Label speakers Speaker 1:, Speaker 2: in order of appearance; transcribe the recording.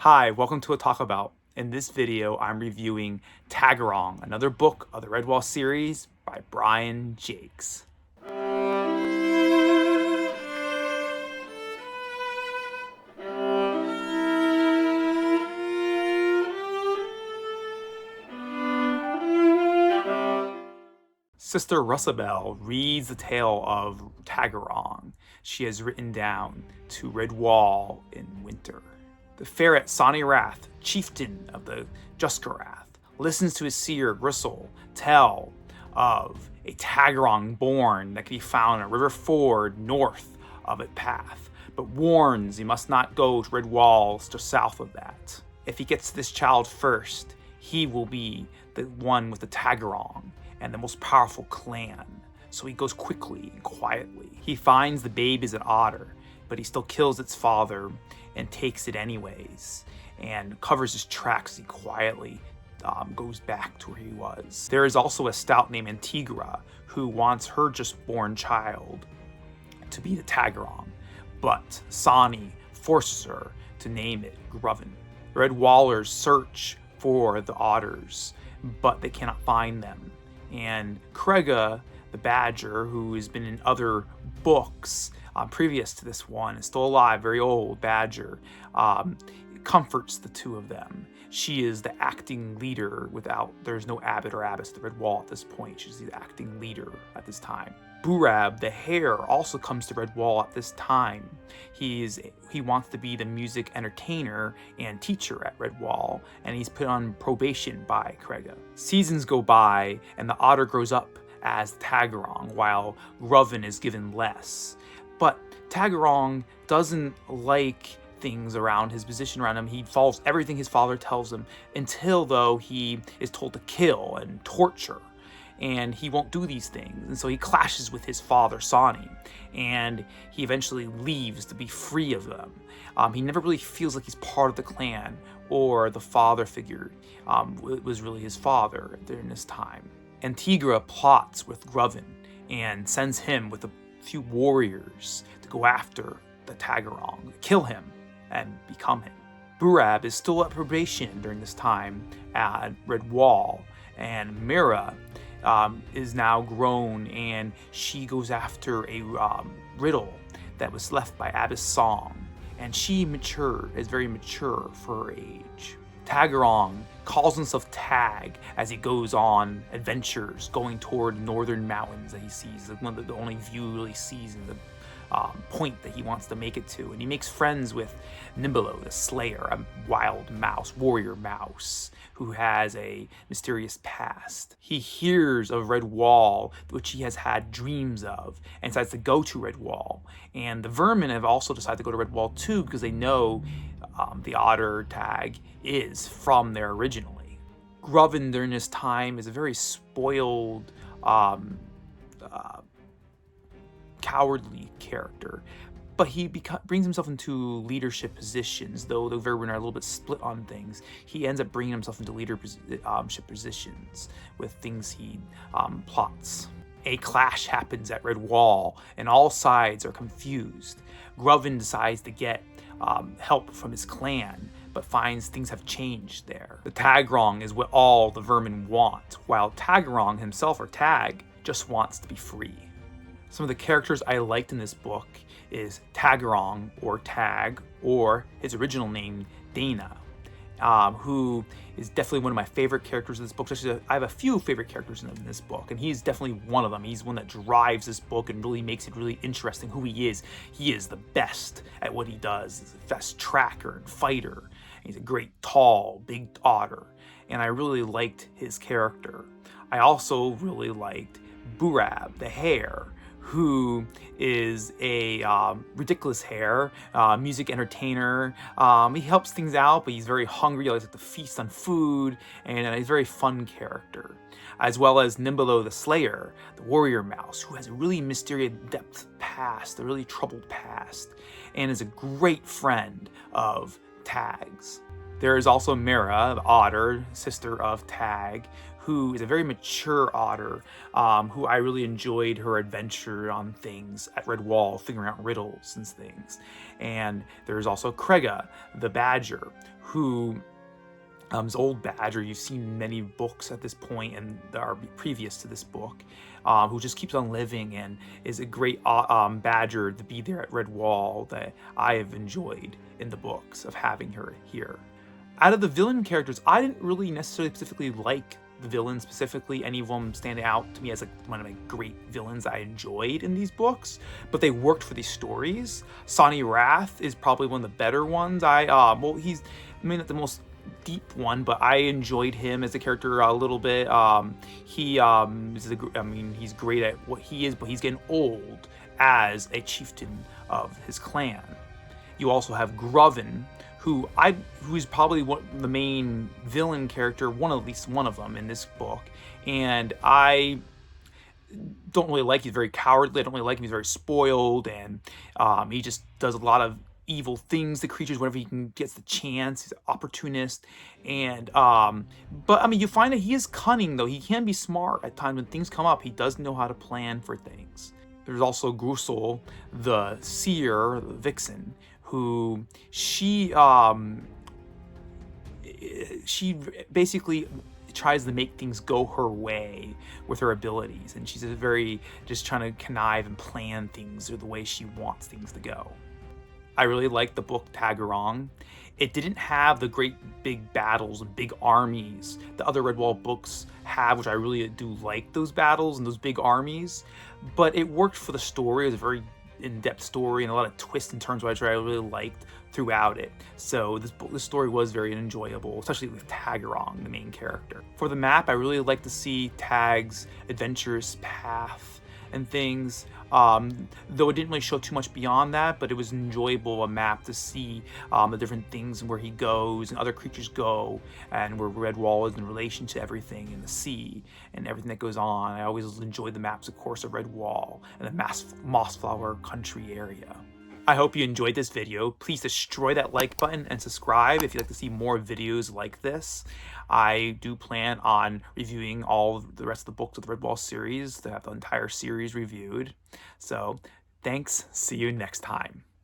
Speaker 1: Hi, welcome to a Talk About. In this video, I'm reviewing Taggerung, another book of the Redwall series by Brian Jacques. Sister Russabelle reads the tale of Taggerung. She has written down to Redwall in winter. The ferret Sonny Rath, chieftain of the Juskarath, listens to his seer Gristle tell of a Taggerung born that can be found in a river ford north of its path, but warns he must not go to Redwall just south of that. If he gets this child first, he will be the one with the Taggerung and the most powerful clan. So he goes quickly and quietly. He finds the babe is an otter, but he still kills its father and takes it anyways, and covers his tracks as he quietly goes back to where he was. There is also a stout named Antigua who wants her just born child to be the Taggerung, but Sani forces her to name it Groven. Redwallers search for the otters, but they cannot find them. And Crega, the badger, who has been in other books previous to this one, is still alive, very old badger, comforts the two of them. She is the acting leader there's no abbot or abbess at the Redwall at this point. She's the acting leader at this time. Burab, the hare, also comes to Redwall at this time. He wants to be the music entertainer and teacher at Redwall, and he's put on probation by Crega. Seasons go by, and the otter grows up as Taggerung, while Groven is given less. But Taggerung doesn't like things around his position around him. He follows everything his father tells him until, though, he is told to kill and torture. And he won't do these things. And so he clashes with his father, Sani, and he eventually leaves to be free of them. He never really feels like he's part of the clan or the father figure. It was really his father during this time. Antigua plots with Groven and sends him with a few warriors to go after the Taggerung, kill him and become him. Burab is still at probation during this time at Redwall, and Mira is now grown, and she goes after a riddle that was left by Abbess Song, and she is very mature for her age. Taggerung calls himself Tag as he goes on adventures going toward northern mountains that he sees. One of the only view he really sees in the point that he wants to make it to. And he makes friends with Nimbolo, the Slayer, a wild mouse, warrior mouse, who has a mysterious past. He hears of Redwall, which he has had dreams of, and decides to go to Redwall. And the vermin have also decided to go to Redwall too, because they know the otter Tag is from there originally. Groven during this time is a very spoiled, cowardly character, but he brings himself into leadership positions. Though the Vermin are a little bit split on things, he ends up bringing himself into leadership positions with things he plots. A clash happens at Redwall, and all sides are confused. Groven decides to get help from his clan, but finds things have changed there. The Taggerung is what all the Vermin want, while Taggerung himself, or Tag, just wants to be free. Some of the characters I liked in this book is Taggerung, or Tag, or his original name, Dana, who is definitely one of my favorite characters in this book. Actually, I have a few favorite characters in this book, and he's definitely one of them. He's one that drives this book and really makes it really interesting who he is. He is the best at what he does. He's a best tracker and fighter. He's a great, tall, big otter, and I really liked his character. I also really liked Burab, the hare, who is a ridiculous hare, music entertainer. He helps things out, but he's very hungry. He always like to feast on food, and he's a very fun character. As well as Nimbolo the Slayer, the warrior mouse, who has a really mysterious depth past, a really troubled past, and is a great friend of Tag's. There is also Mira, the otter, sister of Tag, who is a very mature otter, who I really enjoyed her adventure on things at Redwall, figuring out riddles and things. And there's also Crega, the badger, who is old badger. You've seen many books at this point and are previous to this book, who just keeps on living and is a great badger to be there at Redwall that I have enjoyed in the books of having her here. Out of the villain characters, I didn't really necessarily specifically like the villains specifically. Any of them stand out to me as like one of my great villains I enjoyed in these books, but they worked for these stories. Sonny Wrath is probably one of the better ones. Well, he's not the most deep one, but I enjoyed him as a character a little bit. He's great at what he is, but he's getting old as a chieftain of his clan. You also have Groven, who is probably the main villain character, at least one of them in this book, and I don't really like. He's very cowardly. I don't really like him. He's very spoiled, and he just does a lot of evil things to creatures whenever he gets the chance. He's an opportunist, and but I mean, you find that he is cunning, though. He can be smart at times when things come up. He does know how to plan for things. There's also Grusel, the seer, the vixen, who she basically tries to make things go her way with her abilities, and she's just trying to connive and plan things or the way she wants things to go. I really liked the book Taggerung. It didn't have the great big battles and big armies that other Redwall books have, which I really do like those battles and those big armies, but it worked for the story. It was a very in-depth story and a lot of twists and turns, which I really liked throughout it. So this story was very enjoyable, especially with Taggerung, the main character. For the map, I really like to see Tag's adventurous path and things, though it didn't really show too much beyond that, but it was enjoyable, a map to see the different things and where he goes and other creatures go, and where Redwall is in relation to everything in the sea and everything that goes on. I always enjoyed the maps, of course, of Redwall and the Mossflower country area. I hope you enjoyed this video. Please destroy that like button and subscribe if you'd like to see more videos like this. I do plan on reviewing all the rest of the books of the Redwall series to have the entire series reviewed. So thanks. See you next time.